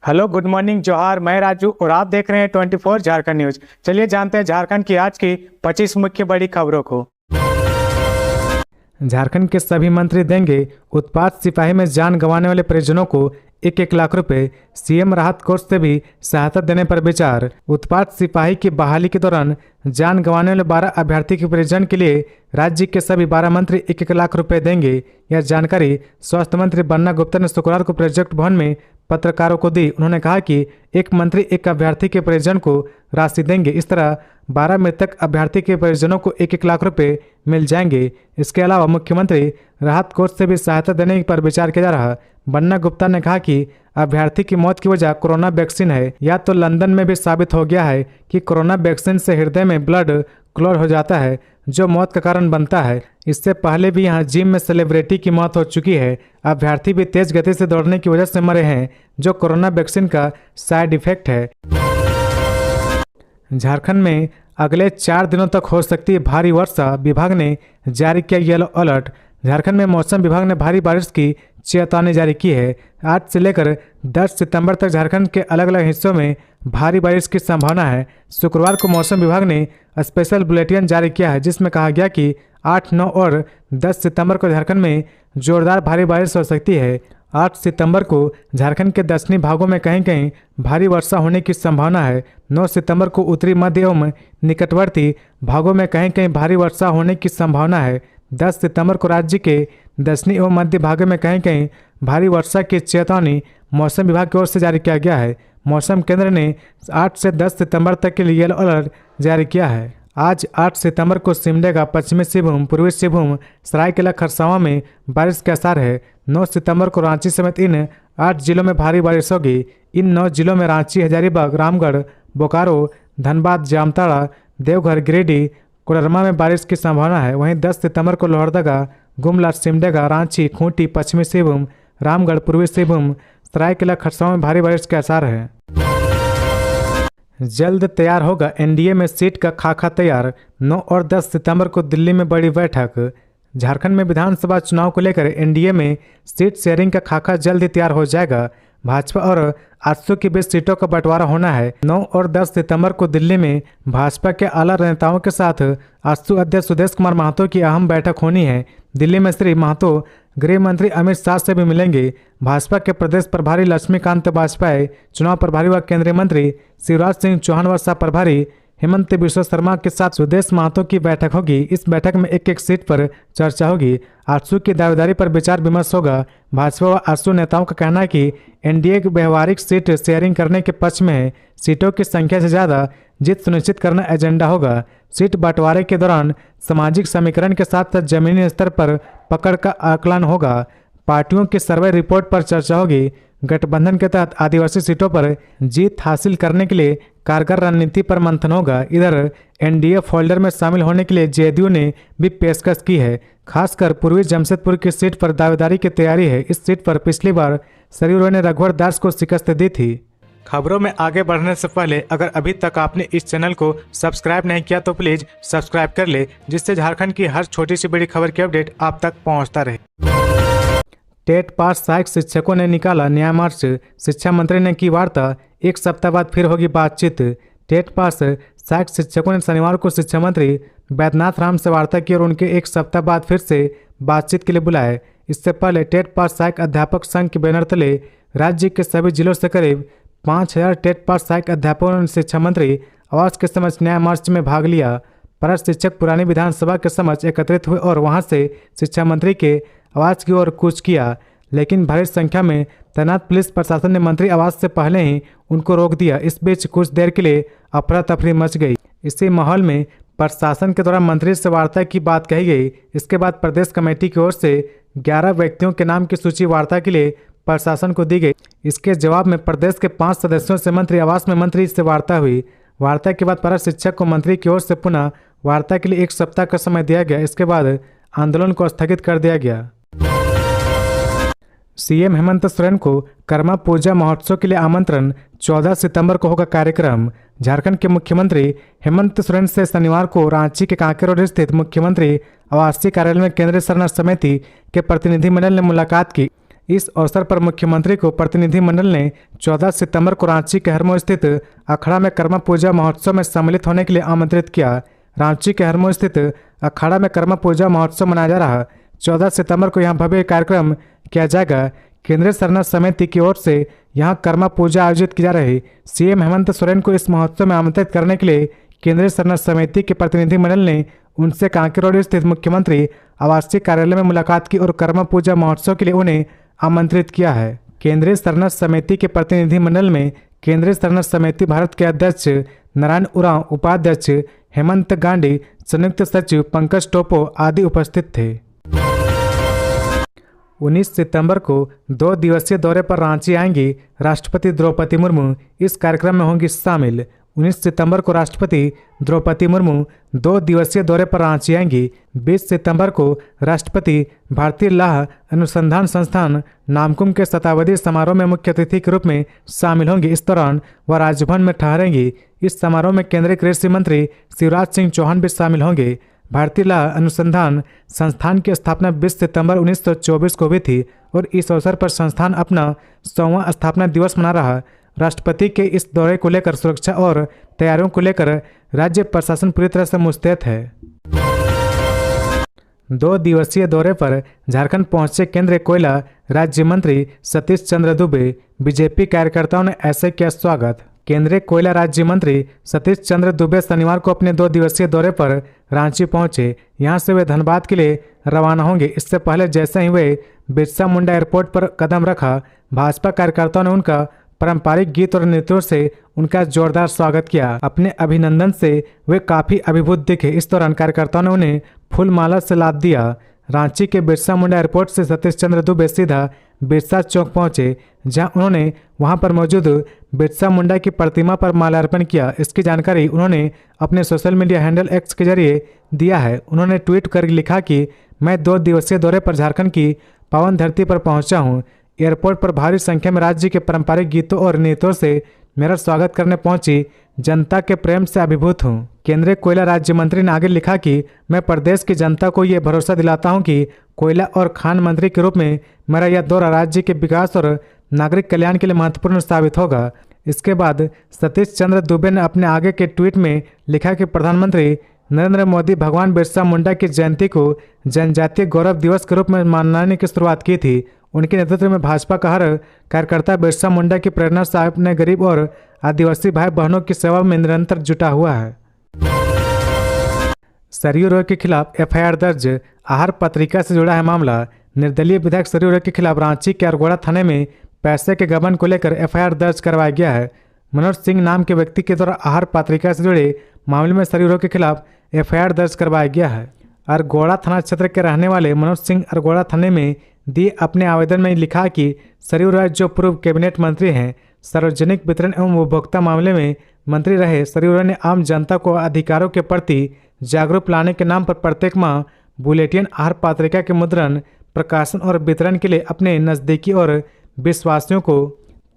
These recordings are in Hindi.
हेलो, गुड मॉर्निंग, जोहार। मैं राजू और आप देख रहे हैं 24 झारखंड न्यूज। चलिए जानते हैं झारखंड की आज की 25 मुख्य बड़ी खबरों को। झारखंड के सभी मंत्री देंगे उत्पात सिपाही में जान गंवाने वाले परिजनों को 1-1 लाख रुपए। सीएम राहत कोष से भी सहायता देने पर विचार। उत्पात सिपाही की बहाली के दौरान जान गंवाने वाले 12 अभ्यर्थी के परिजन के लिए राज्य के सभी 12 मंत्री 1-1 लाख रुपए देंगे। यह जानकारी स्वास्थ्य मंत्री बन्ना गुप्ता ने शुक्रवार को प्रोजेक्ट भवन में पत्रकारों को दी। उन्होंने कहा कि एक मंत्री एक अभ्यर्थी के परिजन को राशि देंगे। इस तरह 12 मृतक अभ्यर्थी के परिजनों को 1-1 लाख रुपए मिल जाएंगे। इसके अलावा मुख्यमंत्री राहत कोष से भी सहायता देने पर विचार किया जा रहा। बन्ना गुप्ता ने कहा कि अभ्यर्थी की मौत की वजह कोरोना वैक्सीन है। या तो लंदन में भी साबित हो गया है कि कोरोना वैक्सीन से हृदय में ब्लड क्लॉट हो जाता है, जो मौत का कारण बनता है। इससे पहले भी यहां जिम में सेलिब्रिटी की मौत हो चुकी है। अभ्यर्थी भी तेज गति से दौड़ने की वजह से मरे हैं, जो कोरोना वैक्सीन का साइड इफेक्ट है। झारखंड में अगले 4 दिनों तक हो सकती है भारी वर्षा। विभाग ने जारी किया येलो अलर्ट। झारखंड में मौसम विभाग ने भारी बारिश की चेतावनी जारी की है। 8 से लेकर 10 सितंबर तक झारखंड के अलग अलग हिस्सों में भारी बारिश की संभावना है। शुक्रवार को मौसम विभाग ने स्पेशल बुलेटिन जारी किया है, जिसमें कहा गया कि 8, 9 और 10 सितंबर को झारखंड में जोरदार भारी बारिश हो सकती है। 8 सितंबर को झारखंड के दक्षिणी भागों में कहीं कहीं भारी वर्षा होने की संभावना है। 9 सितंबर को उत्तरी मध्य एवं निकटवर्ती भागों में कहीं कहीं भारी वर्षा होने की संभावना है। 10 सितंबर को राज्य के दक्षिणी एवं मध्य भागों में कहीं कहीं भारी वर्षा की चेतावनी मौसम विभाग की ओर से जारी किया गया है। मौसम केंद्र ने 8 से 10 सितंबर तक के लिए येलो अलर्ट जारी किया है। आज 8 सितंबर को सिमडेगा, पश्चिमी सिंहभूम, पूर्वी सिंहभूम, सरायकेला खरसावां में बारिश के आसार है। 9 सितंबर को रांची समेत इन 8 जिलों में भारी बारिश होगी। इन 9 जिलों में रांची, हजारीबाग, रामगढ़, बोकारो, धनबाद, जामताड़ा, देवघर, गिरिडीह, कोडरमा में बारिश की संभावना है। वहीं 10 सितंबर को लोहरदगा, गुमला, सिमडेगा, रांची, खूंटी, पश्चिमी सिंहभूम, रामगढ़, पूर्वी सिंहभूम, सरायकेला खरसावां में भारी बारिश के आसार है। जल्द तैयार होगा एनडीए में सीट का खाका तैयार। 9 और 10 सितंबर को दिल्ली में बड़ी बैठक। झारखंड में विधानसभा चुनाव को लेकर एनडीए में सीट शेयरिंग का खाका जल्द ही तैयार हो जाएगा। भाजपा और आजसू के बीच सीटों का बंटवारा होना है। 9 और 10 सितंबर को दिल्ली में भाजपा के आला नेताओं के साथ आजसू अध्यक्ष सुदेश कुमार महतो की अहम बैठक होनी है। दिल्ली में श्री महतो गृह मंत्री अमित शाह से भी मिलेंगे। भाजपा के प्रदेश प्रभारी लक्ष्मीकांत वाजपेयी, चुनाव प्रभारी व केंद्रीय मंत्री शिवराज सिंह चौहान व सह प्रभारी हेमंत बिश्व शर्मा के साथ सुदेश महतो की बैठक होगी। इस बैठक में एक सीट पर चर्चा होगी। आजसू की दावेदारी पर विचार विमर्श होगा। भाजपा व आजसू नेताओं का कहना है कि एनडीए की व्यवहारिक सीट शेयरिंग करने के पक्ष में है। सीटों की संख्या से ज़्यादा जीत सुनिश्चित करना एजेंडा होगा। सीट बंटवारे के दौरान सामाजिक समीकरण के साथ साथ जमीनी स्तर पर पकड़ का आकलन होगा। पार्टियों की सर्वे रिपोर्ट पर चर्चा होगी। गठबंधन के तहत आदिवासी सीटों पर जीत हासिल करने के लिए कारगर रणनीति पर मंथन होगा। इधर एनडीए फोल्डर में शामिल होने के लिए जेडीयू ने भी पेशकश की है। खासकर पूर्वी जमशेदपुर की सीट पर दावेदारी की तैयारी है। इस सीट पर पिछली बार सरयू ने रघुवर दास को शिकस्त दी थी। खबरों में आगे बढ़ने से पहले अगर अभी तक आपने इस चैनल को सब्सक्राइब नहीं किया तो प्लीज सब्सक्राइब कर ले, जिससे झारखंड की हर छोटी सी बड़ी खबर की अपडेट आप तक पहुंचता रहे। टेट पास सहायक शिक्षकों ने निकाला न्याय मार्च। शिक्षा मंत्री ने की वार्ता। 1 सप्ताह बाद फिर होगी बातचीत। टेट पास सहायक शिक्षकों ने शनिवार को शिक्षा मंत्री बैद्यनाथ राम से वार्ता की और उनके 1 सप्ताह बाद फिर से बातचीत के लिए बुलाए। इससे पहले टेट पास सहायक अध्यापक संघ के बैनर तले राज्य के सभी जिलों से करीब 5000 टेट पास सहायक अध्यापकों ने शिक्षा मंत्री आवास के समक्ष न्याय मार्च में भाग लिया। पारा शिक्षक पुरानी विधानसभा के समक्ष एकत्रित हुए और वहां से शिक्षा मंत्री के आवास की ओर कूच किया, लेकिन भारी संख्या में तैनात पुलिस प्रशासन ने मंत्री आवास से पहले ही उनको रोक दिया। इस बीच कुछ देर के लिए अफरा तफरी मच गई। इसी माहौल में प्रशासन के द्वारा मंत्री से वार्ता की बात कही गई। इसके बाद प्रदेश कमेटी की ओर से 11 व्यक्तियों के नाम की सूची वार्ता के लिए प्रशासन को दी गई। इसके जवाब में प्रदेश के 5 सदस्यों से मंत्री आवास में मंत्री से वार्ता हुई। वार्ता के बाद पारा शिक्षक को मंत्री की ओर से पुनः वार्ता के लिए 1 सप्ताह का समय दिया गया। इसके बाद आंदोलन को स्थगित कर दिया गया। सीएम हेमंत सोरेन को कर्मा पूजा महोत्सव के लिए आमंत्रण। 14 सितंबर को होगा कार्यक्रम। झारखंड के मुख्यमंत्री हेमंत सोरेन से शनिवार को रांची के कांके रोड स्थित मुख्यमंत्री आवासीय कार्यालय में केंद्रीय शरण समिति के प्रतिनिधिमंडल ने मुलाकात की। इस अवसर पर मुख्यमंत्री को प्रतिनिधिमंडल ने 14 सितंबर को रांची के हरमो स्थित अखाड़ा में कर्मा पूजा महोत्सव में सम्मिलित होने के लिए आमंत्रित किया। रांची के हरमो स्थित अखाड़ा में कर्मा पूजा महोत्सव मनाया जा रहा। 14 सितंबर को यहां भव्य कार्यक्रम किया जाएगा। केंद्रीय सरना समिति की ओर से यहां कर्मा पूजा आयोजित की जा रही। सीएम हेमंत सोरेन को इस महोत्सव में आमंत्रित करने के लिए केंद्रीय सरना समिति के प्रतिनिधिमंडल ने उनसे कांके रोड स्थित मुख्यमंत्री आवासीय कार्यालय में मुलाकात की और कर्मा पूजा महोत्सव के लिए उन्हें आमंत्रित किया है। केंद्रीय सरना समिति के प्रतिनिधिमंडल में केंद्रीय सरना समिति भारत के अध्यक्ष नारायण उरांव, उपाध्यक्ष हेमंत गांधी, संयुक्त सचिव पंकज टोपो आदि उपस्थित थे। 19 सितंबर को 2 दिवसीय दौरे पर रांची आएंगी राष्ट्रपति द्रौपदी मुर्मू। इस कार्यक्रम में होंगी शामिल। 19 सितंबर को राष्ट्रपति द्रौपदी मुर्मू 2 दिवसीय दौरे पर रांची आएंगी। 20 सितंबर को राष्ट्रपति भारतीय लाह अनुसंधान संस्थान नामकुम के शताब्दी समारोह में मुख्य अतिथि के रूप में शामिल होंगी। इस दौरान वह राजभवन में ठहरेंगी। इस समारोह में केंद्रीय कृषि मंत्री शिवराज सिंह चौहान भी शामिल होंगे। भारतीय लाह अनुसंधान संस्थान की स्थापना 20 सितंबर 1924 को हुई थी और इस अवसर पर संस्थान अपना 100वां स्थापना दिवस मना रहा। राष्ट्रपति के इस दौरे को लेकर सुरक्षा और तैयारियों को लेकर राज्य प्रशासन पूरी तरह से मुस्तैद है। 2 दिवसीय दौरे पर झारखंड पहुंचे केंद्रीय कोयला राज्य मंत्री सतीश चंद्र दुबे। बीजेपी कार्यकर्ताओं ने ऐसे किया स्वागत। केंद्रीय कोयला राज्य मंत्री सतीश चंद्र दुबे शनिवार को अपने 2 दिवसीय दौरे पर रांची पहुंचे। यहां से वे धनबाद के लिए रवाना होंगे। इससे पहले जैसे ही वे बिरसा मुंडा एयरपोर्ट पर कदम रखा, भाजपा कार्यकर्ताओं ने उनका पारंपरिक गीत और नृत्यों से उनका जोरदार स्वागत किया। अपने अभिनंदन से वे काफी अभिभूत दिखे। इस दौरान कार्यकर्ताओं ने उन्हें फूल माला से लाद दिया। रांची के बिरसा मुंडा एयरपोर्ट से सतीश चंद्र दुबे सीधा बिरसा चौक पहुंचे, जहां उन्होंने वहां पर मौजूद बिरसा मुंडा की प्रतिमा पर माल्यार्पण किया। इसकी जानकारी उन्होंने अपने सोशल मीडिया हैंडल एक्स के जरिए दिया है। उन्होंने ट्वीट कर लिखा कि मैं 2 दिवसीय दौरे पर झारखंड की पावन धरती पर पहुंचा हूं। एयरपोर्ट पर भारी संख्या में राज्य के पारंपरिक गीतों और नृत्यों से मेरा स्वागत करने पहुंची जनता के प्रेम से अभिभूत हूं। केंद्रीय कोयला राज्य मंत्री ने आगे लिखा कि मैं प्रदेश की जनता को ये भरोसा दिलाता हूं कि कोयला और खान मंत्री के रूप में मेरा यह दौरा राज्य के विकास और नागरिक कल्याण के लिए महत्वपूर्ण साबित होगा। इसके बाद सतीश चंद्र दुबे ने अपने आगे के ट्वीट में लिखा कि प्रधानमंत्री नरेंद्र मोदी भगवान बिरसा मुंडा की जयंती को जनजातीय गौरव दिवस के रूप में मनाने की शुरुआत की थी। उनके नेतृत्व में भाजपा का हर कार्यकर्ता बिरसा मुंडा की प्रेरणा से अपने गरीब और आदिवासी भाई बहनों की सेवा में निरंतर जुटा हुआ है। सरयू रॉय के खिलाफ एफआईआर दर्ज। आहार पत्रिका से जुड़ा है मामला। निर्दलीय विधायक सरयू रॉय के खिलाफ रांची के अरगोड़ा थाने में पैसे के गबन को लेकर एफआईआर दर्ज करवाया गया है। मनोज सिंह नाम के व्यक्ति के द्वारा आहार पत्रिका से जुड़े मामले में सरयू रॉय के खिलाफ एफआईआर दर्ज करवाया गया है। अरगोड़ा थाना क्षेत्र के रहने वाले मनोज सिंह अरगोड़ा थाने में दिए अपने आवेदन में लिखा कि सरयू रॉय जो पूर्व कैबिनेट मंत्री हैं, सार्वजनिक वितरण एवं उपभोक्ता मामले में मंत्री रहे, सरयू रॉय ने आम जनता को अधिकारों के प्रति जागरूक लाने के नाम पर प्रत्येक माह बुलेटिन आहार पत्रिका के मुद्रण, प्रकाशन और वितरण के लिए अपने नज़दीकी और विश्वासियों को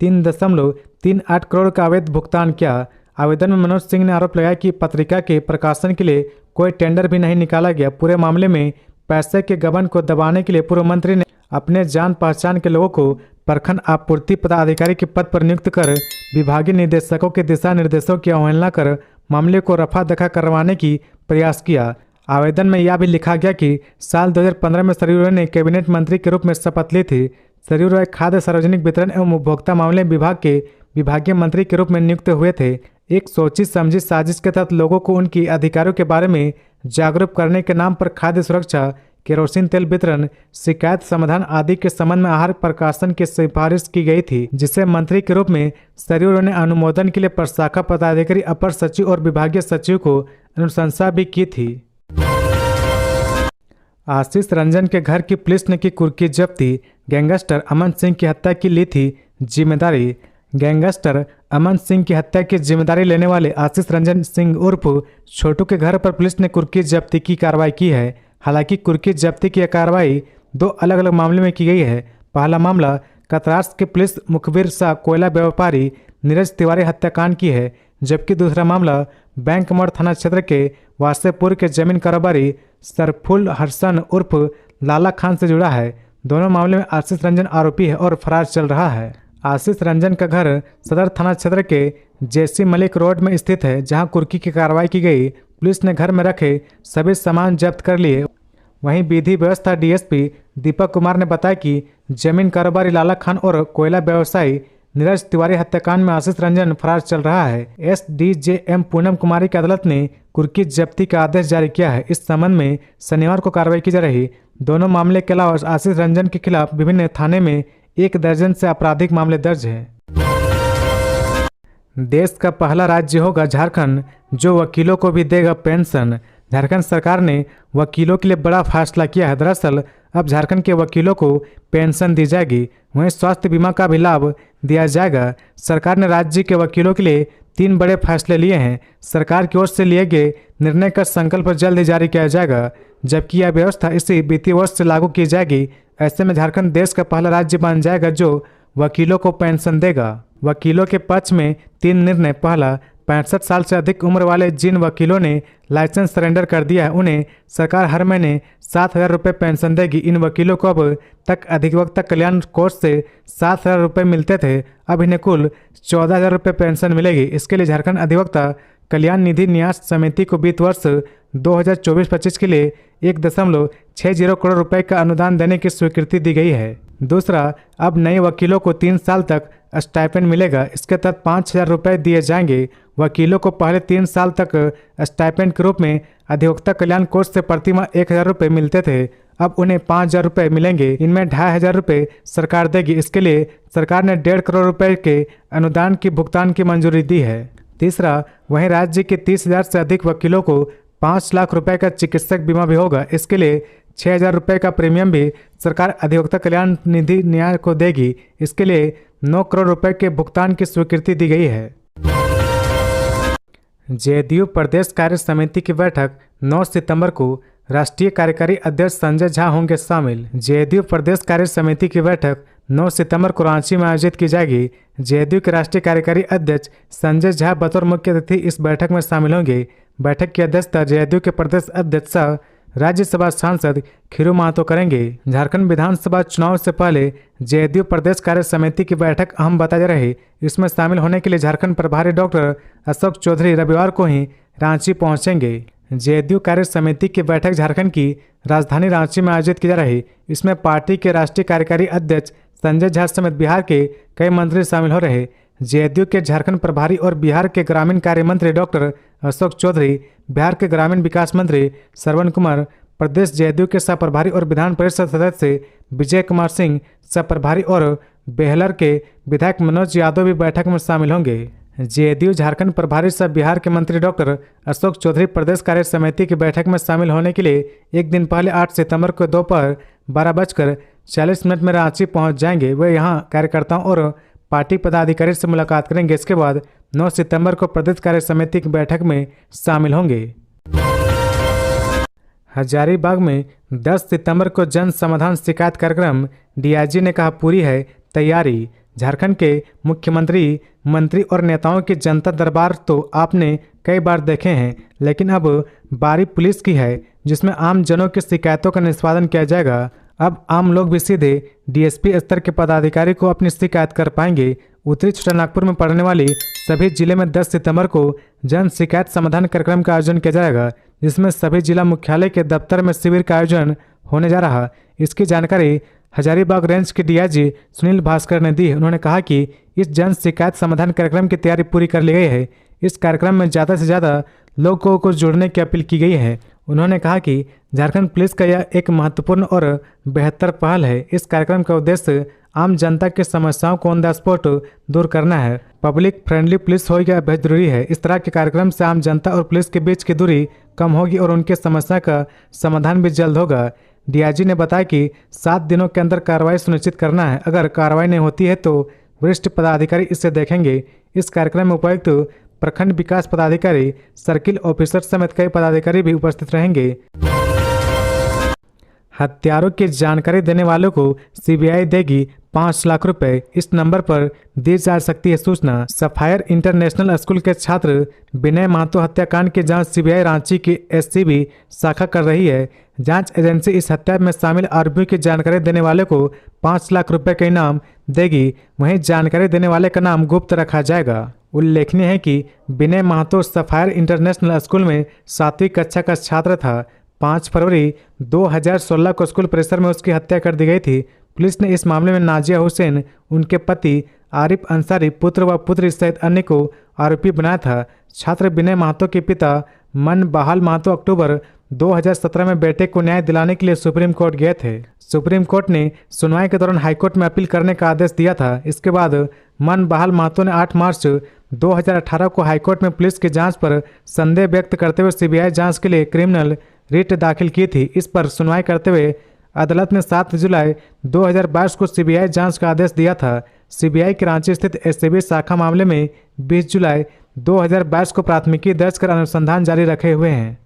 3.38 करोड़ का अवैध भुगतान किया। आवेदन में मनोज सिंह ने आरोप लगाया कि पत्रिका के प्रकाशन के लिए कोई टेंडर भी नहीं निकाला गया। पूरे मामले में पैसे के गबन को दबाने के लिए पूर्व मंत्री ने अपने जान पहचान के लोगों को प्रखंड आपूर्ति पदाधिकारी के पद पर नियुक्त कर विभागीय निदेशकों के दिशा निर्देशों की अवहेलना कर मामले को रफा दफा करवाने की प्रयास किया। आवेदन में यह भी लिखा गया कि साल 2015 में सरयू रॉय ने कैबिनेट मंत्री के रूप में शपथ ली थी। सरयू रॉय खाद्य सार्वजनिक वितरण एवं उपभोक्ता मामले विभाग के विभागीय मंत्री के रूप में नियुक्त हुए थे। एक सोची समझी साजिश के तहत लोगों को उनकी अधिकारों के बारे में जागरूक करने के नाम पर खाद्य सुरक्षा, केरोसिन तेल वितरण, शिकायत समाधान आदि के संबंध में आहार प्रकाशन की सिफारिश की गई थी, जिसे मंत्री के रूप में सरयू रॉय ने अनुमोदन के लिए प्रशाखा पदाधिकारी, अपर सचिव और विभागीय सचिव को अनुशंसा भी की थी। आशीष रंजन के घर की पुलिस ने की कुर्की जब्ती। गैंगस्टर अमन सिंह की हत्या की ली थी जिम्मेदारी। गैंगस्टर अमन सिंह की हत्या की जिम्मेदारी लेने वाले आशीष रंजन सिंह उर्फ छोटू के घर पर पुलिस ने कुर्की जब्ती की कार्रवाई की है। हालांकि कुर्की जब्ती की कार्रवाई 2 अलग अलग मामले में की गई है। पहला मामला कतरास के पुलिस मुखबिर शाह कोयला व्यापारी नीरज तिवारी हत्याकांड की है, जबकि दूसरा मामला बैंक मोड़ थाना क्षेत्र के वासेपुर के जमीन कारोबारी सरफुल हसन उर्फ लाला खान से जुड़ा है। दोनों मामले में आशीष रंजन आरोपी है और फरार चल रहा है। आशीष रंजन का घर सदर थाना क्षेत्र के जेसी मलिक रोड में स्थित है, जहां कुर्की की कार्रवाई की गई। पुलिस ने घर में रखे सभी सामान जब्त कर लिए। वहीं विधि व्यवस्था डीएसपी दीपक कुमार ने बताया कि जमीन कारोबारी लाला खान और कोयला व्यवसायी नीरज तिवारी हत्याकांड में आशीष रंजन फरार चल रहा है। एसडीजेएम पूनम कुमारी की अदालत ने कुर्की जब्ती का आदेश जारी किया है। इस संबंध में शनिवार को कार्रवाई की जा रही। दोनों मामले के अलावा आशीष रंजन के खिलाफ विभिन्न थाने में 1 दर्जन से आपराधिक मामले दर्ज हैं। देश का पहला राज्य होगा झारखंड, जो वकीलों को भी देगा पेंशन। झारखंड सरकार ने वकीलों के लिए बड़ा फैसला किया है। दरअसल अब झारखंड के वकीलों को पेंशन दी जाएगी, वहीं स्वास्थ्य बीमा का भी लाभ दिया जाएगा। सरकार ने राज्य के वकीलों के लिए 3 बड़े फैसले लिए हैं। सरकार की ओर से लिए गए निर्णय का संकल्प जल्द ही जारी किया जाएगा, जबकि यह व्यवस्था इसी वित्तीय वर्ष से लागू की जाएगी। ऐसे में झारखंड देश का पहला राज्य बन जाएगा जो वकीलों को पेंशन देगा। वकीलों के पक्ष में 3 निर्णय। पहला, 65 साल से अधिक उम्र वाले जिन वकीलों ने लाइसेंस सरेंडर कर दिया है, उन्हें सरकार हर महीने 7,000 रुपये पेंशन देगी। इन वकीलों को अब तक अधिवक्ता कल्याण कोष से 7,000 रुपये मिलते थे, अब इन्हें कुल 14,000 रुपये पेंशन मिलेगी। इसके लिए झारखंड अधिवक्ता कल्याण निधि न्यास समिति को वित्त वर्ष 2024-25 के लिए 1.60 करोड़ रुपए का अनुदान देने की स्वीकृति दी गई है। दूसरा, अब नए वकीलों को 3 साल तक स्टाइपेंड मिलेगा। इसके तहत 5,000 रुपये दिए जाएंगे। वकीलों को पहले 3 साल तक स्टाइपेंड के रूप में अधिवक्ता कल्याण कोष से प्रति माह 1,000 रुपये मिलते थे, अब उन्हें 5,000 रुपये मिलेंगे। इनमें 2,500 रुपये सरकार देगी। इसके लिए सरकार ने 1.5 करोड़ रुपये के अनुदान की भुगतान की मंजूरी दी है। तीसरा, वहीं राज्य के 30,000 से अधिक वकीलों को 5 लाख रुपए का चिकित्सक बीमा भी होगा। इसके लिए 6,000 रुपये का प्रीमियम भी सरकार अधिवक्ता कल्याण निधि न्याय को देगी। इसके लिए 9 करोड़ रुपए के भुगतान की स्वीकृति दी गई है। जेडीयू प्रदेश कार्य समिति की बैठक 9 सितंबर को राष्ट्रीय कार्यकारी अध्यक्ष संजय झा होंगे शामिल। जेडीयू प्रदेश कार्य समिति की बैठक 9 सितंबर को रांची में आयोजित की जाएगी। जेडीयू के राष्ट्रीय कार्यकारी अध्यक्ष संजय झा बतौर मुख्य अतिथि इस बैठक में शामिल होंगे। बैठक की अध्यक्षता जेडीयू के प्रदेश अध्यक्ष सह राज्यसभा सांसद खीरू महतो करेंगे। झारखंड विधानसभा चुनाव से पहले जेडीयू प्रदेश कार्य समिति की बैठक अहम बताई जा रही। इसमें शामिल होने के लिए झारखंड प्रभारी डॉक्टर अशोक चौधरी रविवार को ही रांची पहुंचेंगे। जेडीयू कार्य समिति की बैठक झारखंड की राजधानी रांची में आयोजित की जा रही। इसमें पार्टी के राष्ट्रीय कार्यकारी अध्यक्ष संजय झा समेत बिहार के कई मंत्री शामिल हो रहे। जेडीयू के झारखंड प्रभारी और बिहार के ग्रामीण कार्य मंत्री डॉक्टर अशोक चौधरी, बिहार के ग्रामीण विकास मंत्री श्रवण कुमार, प्रदेश जेडीयू के सह प्रभारी और विधान परिषद सदस्य विजय कुमार सिंह सह प्रभारी और बेहलर के विधायक मनोज यादव भी बैठक में शामिल होंगे। जेडीयू झारखंड प्रभारी सह बिहार के मंत्री डॉक्टर अशोक चौधरी प्रदेश कार्य समिति की बैठक में शामिल होने के लिए एक दिन पहले 8 सितंबर को दोपहर 12:40 में रांची पहुंच जाएंगे। वे यहां कार्यकर्ताओं और पार्टी पदाधिकारी से मुलाकात करेंगे। इसके बाद 9 सितंबर को प्रदेश कार्य समिति की बैठक में शामिल होंगे। हजारीबाग में 10 सितंबर को जन समाधान शिकायत कार्यक्रम, डीआईजी ने कहा पूरी है तैयारी। झारखंड के मुख्यमंत्री, मंत्री और नेताओं के जनता दरबार तो आपने कई बार देखे हैं, लेकिन अब बारी पुलिस की है, जिसमें आम जनों की शिकायतों का निष्पादन किया जाएगा। अब आम लोग भी सीधे डीएसपी स्तर के पदाधिकारी को अपनी शिकायत कर पाएंगे। उत्तरी छोटानागपुर में पड़ने वाली सभी जिले में 10 सितंबर को जन शिकायत समाधान कार्यक्रम का आयोजन किया जाएगा, जिसमें सभी जिला मुख्यालय के दफ्तर में शिविर का आयोजन होने जा रहा। इसकी जानकारी हजारीबाग रेंज के डीआईजी सुनील भास्कर ने दी। उन्होंने कहा कि इस जन शिकायत समाधान कार्यक्रम की तैयारी पूरी कर ली गई है। इस कार्यक्रम में ज़्यादा से ज़्यादा लोगों को जुड़ने की अपील की गई है। उन्होंने कहा कि झारखंड पुलिस का यह एक महत्वपूर्ण और बेहतर पहल है। इस कार्यक्रम का उद्देश्य आम जनता की समस्याओं को ऑन द स्पॉट दूर करना है। पब्लिक फ्रेंडली पुलिस होगी बेहद जरूरी है। इस तरह के कार्यक्रम से आम जनता और पुलिस के बीच की दूरी कम होगी और उनकी समस्या का समाधान भी जल्द होगा। डीआईजी ने बताया कि 7 दिनों के अंदर कार्रवाई सुनिश्चित करना है। अगर कार्रवाई नहीं होती है तो वरिष्ठ पदाधिकारी इसे देखेंगे। इस कार्यक्रम में उपायुक्त, प्रखंड विकास पदाधिकारी, सर्किल ऑफिसर समेत कई पदाधिकारी भी उपस्थित रहेंगे। हत्यारों की जानकारी देने वालों को सीबीआई देगी 5 लाख रुपए। इस नंबर पर दी जा सकती है सूचना। सफायर इंटरनेशनल स्कूल के छात्र विनय महतो हत्याकांड की जांच सीबीआई रांची की एससीबी शाखा कर रही है। जांच एजेंसी इस हत्या में शामिल आरोपियों की जानकारी देने वाले को 5 लाख रुपए का इनाम देगी। वहीं जानकारी देने वाले का नाम गुप्त रखा जाएगा। उल्लेखनीय है कि विनय महतो सफायर इंटरनेशनल स्कूल में 7वीं कक्षा का छात्र था। 5 फरवरी 2016 को स्कूल परिसर में उसकी हत्या कर दी गई थी। पुलिस ने इस मामले में नाजिया हुसैन, उनके पति आरिफ अंसारी, पुत्र व पुत्री सहित अन्य को आरोपी बनाया था। छात्र विनय महतो के पिता मन बहाल महतो अक्टूबर 2017 में बेटे को न्याय दिलाने के लिए सुप्रीम कोर्ट गए थे। सुप्रीम कोर्ट ने सुनवाई के दौरान हाईकोर्ट में अपील करने का आदेश दिया था। इसके बाद मन बहाल महतो ने 8 मार्च 2018 को हाईकोर्ट में पुलिस की जांच पर संदेह व्यक्त करते हुए सीबीआई जांच के लिए क्रिमिनल रिट दाखिल की थी। इस पर सुनवाई करते हुए अदालत ने 7 जुलाई 2022 को सीबीआई जांच का आदेश दिया था। सीबीआई की रांची स्थित एससीबी शाखा मामले में 20 जुलाई 2022 को प्राथमिकी दर्ज कर अनुसंधान जारी रखे हुए हैं।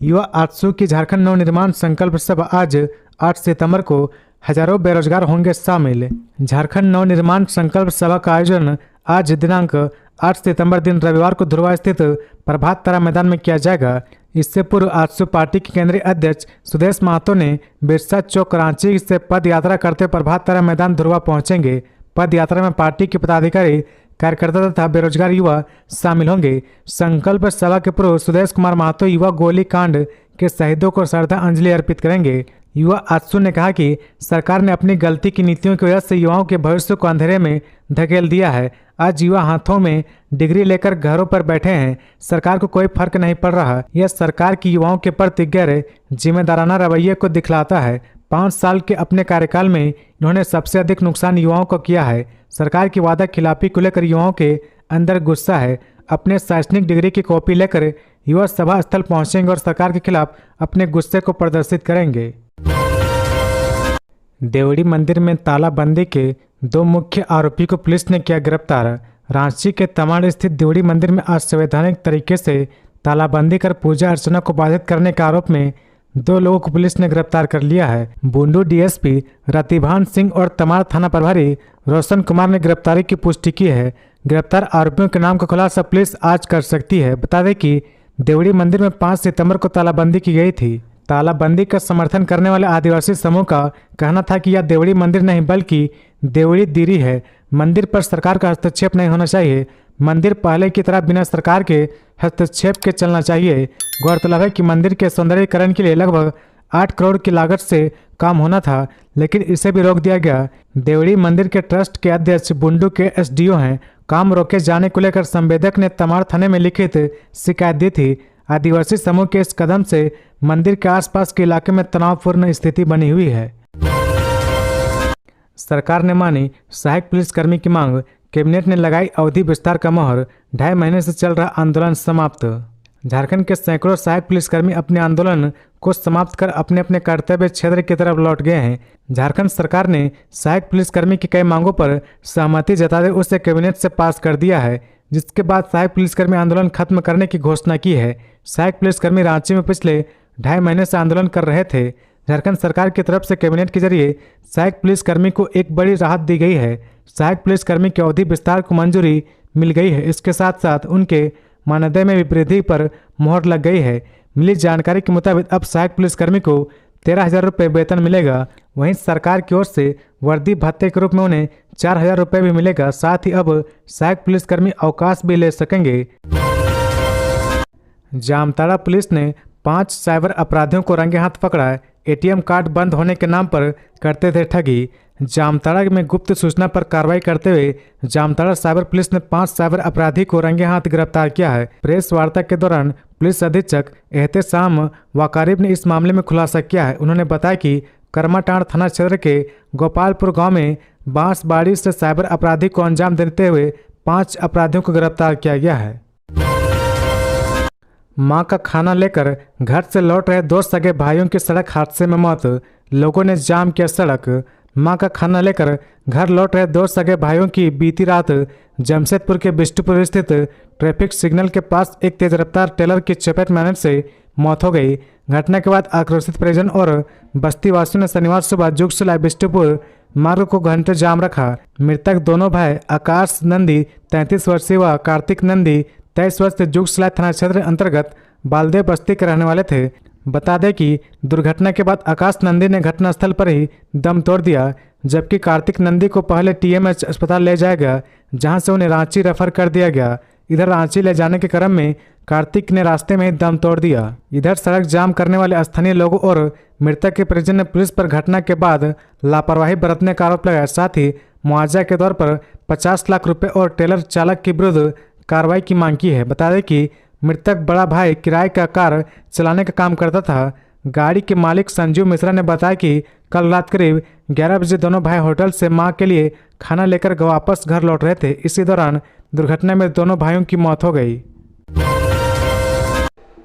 युवा आजसू की झारखंड नवनिर्माण संकल्प सभा आज 8 सितंबर को हजारों बेरोजगार होंगे शामिल। झारखंड नवनिर्माण संकल्प सभा का आयोजन आज दिनांक 8 सितंबर दिन रविवार को धुरवा स्थित प्रभात तारा मैदान में किया जाएगा। इससे पूर्व आजसू पार्टी के केंद्रीय अध्यक्ष सुदेश महतो ने बिरसा चौक रांची से पद यात्रा करते प्रभात तारा मैदान धुरवा पहुंचेंगे। पद यात्रा में पार्टी के पदाधिकारी, कार्यकर्ता तथा बेरोजगार युवा शामिल होंगे। संकल्प सभा के पूर्व सुदेश कुमार महतो युवा गोली कांड के शहीदों को श्रद्धांजलि अर्पित करेंगे। युवा आजसू ने कहा कि सरकार ने अपनी गलती की नीतियों की वजह से युवाओं के भविष्य को अंधेरे में धकेल दिया है। आज युवा हाथों में डिग्री लेकर घरों पर बैठे हैं। सरकार को कोई फर्क नहीं पड़ रहा। यह सरकार की युवाओं के प्रति गैर जिम्मेदाराना रवैये को दिखलाता है। 5 साल के अपने कार्यकाल में इन्होंने सबसे अधिक नुकसान युवाओं को किया है। सरकार की वादा खिलाफी को लेकर युवाओं के अंदर गुस्सा है। अपने शैक्षणिक डिग्री की कॉपी लेकर युवा सभा स्थल पहुंचेंगे और सरकार के खिलाफ अपने गुस्से को प्रदर्शित करेंगे। देवड़ी मंदिर में तालाबंदी के 2 मुख्य आरोपी को पुलिस ने किया गिरफ्तार। रांची के तमाड़ स्थित देवड़ी मंदिर में असंवैधानिक तरीके से तालाबंदी कर पूजा अर्चना को बाधित करने के आरोप में 2 लोगों को पुलिस ने गिरफ्तार कर लिया है। बुंडू डीएसपी रतिभान सिंह और तमाड़ थाना प्रभारी रोशन कुमार ने गिरफ्तारी की पुष्टि की है। गिरफ्तार आरोपियों के नाम का खुलासा पुलिस आज कर सकती है। बता दें कि देवड़ी मंदिर में 5 सितंबर को तालाबंदी की गई थी। तालाबंदी का समर्थन करने वाले आदिवासी समूह का कहना था कि यह देवड़ी मंदिर नहीं बल्कि देवड़ी दीरी है। मंदिर पर सरकार का हस्तक्षेप नहीं होना चाहिए। मंदिर पहले की तरह बिना सरकार के हस्तक्षेप के चलना चाहिए। गौरतलब है कि मंदिर के सौंदर्यीकरण के लिए लगभग 8 करोड़ की लागत से काम होना था, लेकिन इसे भी रोक दिया गया। देवड़ी मंदिर के ट्रस्ट के अध्यक्ष बुंडू के एसडीओ हैं। काम रोके जाने को लेकर संवेदक ने तमाड़ थाने में लिखित शिकायत दी थी। आदिवासी समूह के इस कदम से मंदिर के आसपास के इलाके में तनावपूर्ण स्थिति बनी हुई है। सरकार ने मानी सहायक पुलिसकर्मी की मांग। कैबिनेट ने लगाई अवधि विस्तार का मोहर। 2.5 महीने से चल रहा आंदोलन समाप्त। झारखंड के सैकड़ों सहायक पुलिसकर्मी अपने आंदोलन को समाप्त कर अपने अपने कर्तव्य क्षेत्र की तरफ लौट गए हैं। झारखंड सरकार ने सहायक पुलिसकर्मी की कई मांगों पर सहमति जताते उसे कैबिनेट से पास कर दिया है, जिसके बाद सहायक पुलिसकर्मी आंदोलन खत्म करने की घोषणा की है। सहायक पुलिसकर्मी रांची में पिछले 2.5 महीने से आंदोलन कर रहे थे। झारखंड सरकार की तरफ से कैबिनेट के जरिए सहायक पुलिसकर्मी को एक बड़ी राहत दी गई है। सहायक पुलिसकर्मी की अवधि विस्तार को मंजूरी मिल गई है। इसके साथ साथ उनके मानदेय में भी वृद्धि पर मोहर लग गई है। मिली जानकारी के मुताबिक अब सहायक पुलिसकर्मी को 13,000 रुपये वेतन मिलेगा। वहीं सरकार की ओर से वर्दी भत्ते के रूप में उन्हें 4,000 रुपये भी मिलेगा। साथ ही अब सहायक पुलिसकर्मी अवकाश भी ले सकेंगे। जामताड़ा पुलिस ने 5 साइबर अपराधियों को रंगे हाथ पकड़ा। एटीएम कार्ड बंद होने के नाम पर करते थे ठगी। जामताड़ा में गुप्त सूचना पर कार्रवाई करते हुए जामताड़ा साइबर पुलिस ने 5 साइबर अपराधी को रंगे हाथ गिरफ्तार किया है। प्रेस वार्ता के दौरान पुलिस अधीक्षक एहतेशाम वाकारिब ने इस मामले में खुलासा किया है। उन्होंने बताया कि करमाटांड़ थाना क्षेत्र के गोपालपुर गांव में बांसबाड़ी से साइबर अपराधी को अंजाम देते हुए 5 अपराधियों को गिरफ्तार किया गया है। मां का खाना लेकर घर से लौट रहे 2 सगे भाइयों की सड़क हादसे में मौत। लोगों ने जाम किया सड़क। मां का खाना लेकर घर लौट रहे दो सगे भाइयों की बीती रात जमशेदपुर के बिष्टुपुर स्थित ट्रैफिक सिग्नल के पास एक तेज रफ्तार टेलर की चपेट में आने से मौत हो गई। घटना के बाद आक्रोशित परिजन और बस्ती वासियों ने शनिवार सुबह जुगसलाई बिष्टुपुर मार्ग को घंटे जाम रखा। मृतक दोनों भाई आकाश नंदी 33 वर्षीय व कार्तिक नंदी 23 वर्ष से जुगसलाई थाना क्षेत्र अंतर्गत बालदेव बस्ती के रहने वाले थे। बता दें कि दुर्घटना के बाद आकाश नंदी ने घटनास्थल पर ही दम तोड़ दिया, जबकि कार्तिक नंदी को पहले टीएमएच अस्पताल ले जाया गया, जहां से उन्हें रांची रेफर कर दिया गया। इधर रांची ले जाने के क्रम में कार्तिक ने रास्ते में ही दम तोड़ दिया। इधर सड़क जाम करने वाले स्थानीय लोगों और मृतक के परिजन ने पुलिस पर घटना के बाद लापरवाही बरतने का आरोप लगाया। साथ ही मुआवजा के तौर पर 50 लाख रुपए और टेलर चालक के विरुद्ध कार्रवाई की मांग की है। बता दें कि मृतक बड़ा भाई किराए का कार चलाने का काम करता था। गाड़ी के मालिक संजीव मिश्रा ने बताया कि कल रात करीब 11 बजे दोनों भाई होटल से मां के लिए खाना लेकर वापस घर लौट रहे थे। इसी दौरान दुर्घटना में दोनों भाइयों की मौत हो गई।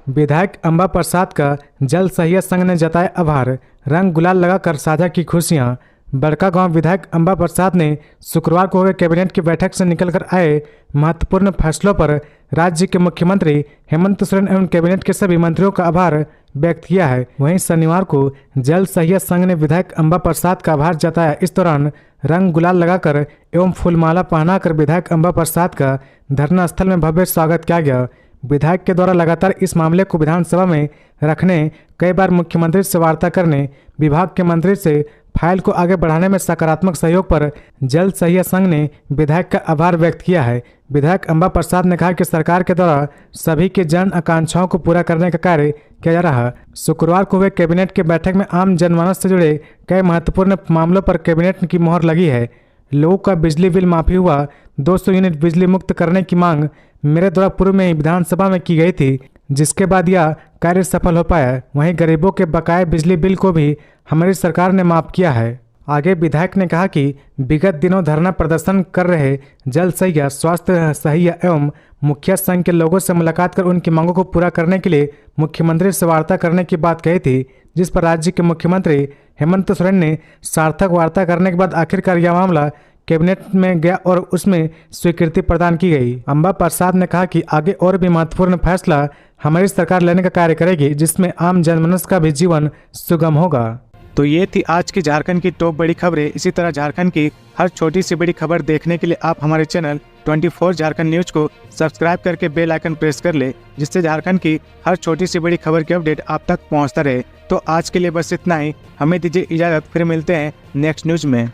विधायक अंबा प्रसाद का जल सहिया संघ ने जताया आभार, रंग गुलाल लगाकर साझा की खुशियां। बड़कागांव विधायक अंबा प्रसाद ने शुक्रवार को हुए कैबिनेट की बैठक से निकलकर आए महत्वपूर्ण फैसलों पर राज्य के मुख्यमंत्री हेमंत सोरेन एवं कैबिनेट के सभी मंत्रियों का आभार व्यक्त किया है। वहीं शनिवार को जल सहिया संघ ने विधायक अंबा प्रसाद का आभार जताया। इस दौरान रंग गुलाल लगाकर एवं फूलमाला पहनाकर विधायक अंबा प्रसाद का धरना स्थल में भव्य स्वागत किया गया। विधायक के द्वारा लगातार इस मामले को विधानसभा में रखने, कई बार मुख्यमंत्री से वार्ता करने, विभाग के मंत्री से फाइल को आगे बढ़ाने में सकारात्मक सहयोग पर जल सहिया संघ ने विधायक का आभार व्यक्त किया है। विधायक अंबा प्रसाद ने कहा कि सरकार के द्वारा सभी की जन आकांक्षाओं को पूरा करने का कार्य किया जा रहा है। शुक्रवार को हुए कैबिनेट की बैठक में आम जनमानस से जुड़े कई महत्वपूर्ण मामलों पर कैबिनेट की मोहर लगी है। लोगों का बिजली बिल माफी हुआ, 200 यूनिट बिजली मुक्त करने की मांग मेरे द्वारा पूर्व में ही विधानसभा में की गई थी, जिसके बाद यह कार्य सफल हो पाया। वहीं गरीबों के बकाये बिजली बिल को भी हमारी सरकार ने माफ किया है। आगे विधायक ने कहा कि विगत दिनों धरना प्रदर्शन कर रहे जल सहिया, स्वास्थ्य सहिया एवं मुखिया संघ के लोगों से मुलाकात कर उनकी मांगों को पूरा करने के लिए मुख्यमंत्री से वार्ता करने की बात कही थी, जिस पर राज्य के मुख्यमंत्री हेमंत सोरेन ने सार्थक वार्ता करने के बाद आखिरकार यह मामला कैबिनेट में गया और उसमें स्वीकृति प्रदान की गई। अंबा प्रसाद ने कहा कि आगे और भी महत्वपूर्ण फैसला हमारी सरकार लेने का कार्य करेगी, जिसमें आम जनमानस का भी जीवन सुगम होगा। तो ये थी आज की झारखंड की टॉप बड़ी खबरें। इसी तरह झारखंड की हर छोटी सी बड़ी खबर देखने के लिए आप हमारे चैनल 24 झारखंड न्यूज को सब्सक्राइब करके बेल आइकन प्रेस कर ले, जिससे झारखंड की हर छोटी सी बड़ी खबर की अपडेट आप तक पहुंचता रहे। तो आज के लिए बस इतना ही, हमें दीजिए इजाजत, फिर मिलते हैं नेक्स्ट न्यूज में।